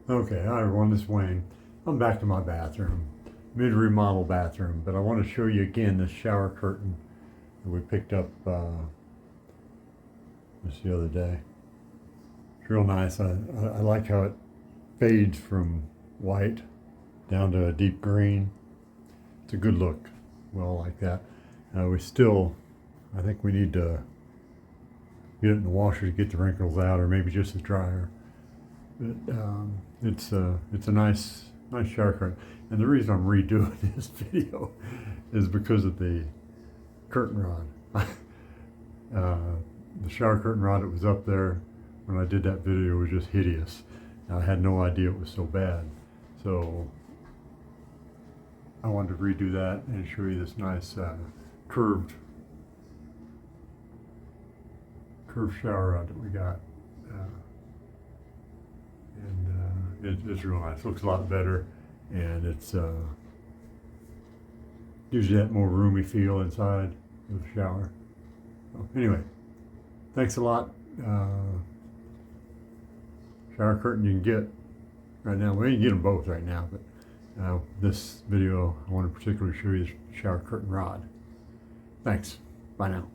Okay, hi everyone, this is Wayne. I'm back to my bathroom, mid-remodel bathroom, but I want to show you again this shower curtain that we picked up just the other day. It's real nice. I like how it fades from white down to a deep green. It's a good look. Well, like that. I think we need to get it in the washer to get the wrinkles out, or maybe just the dryer. But it's a nice shower curtain, and the reason I'm redoing this video is because of the curtain rod. The shower curtain rod that was up there when I did that video was just hideous. I had no idea it was so bad, so I wanted to redo that and show you this nice curved shower rod that we got. It's real nice. Looks a lot better, and it's gives you that more roomy feel inside of the shower. So anyway, thanks a lot. Shower curtain you can get right now. Well, you can get them both right now, but this video I want to particularly show you the shower curtain rod. Thanks. Bye now.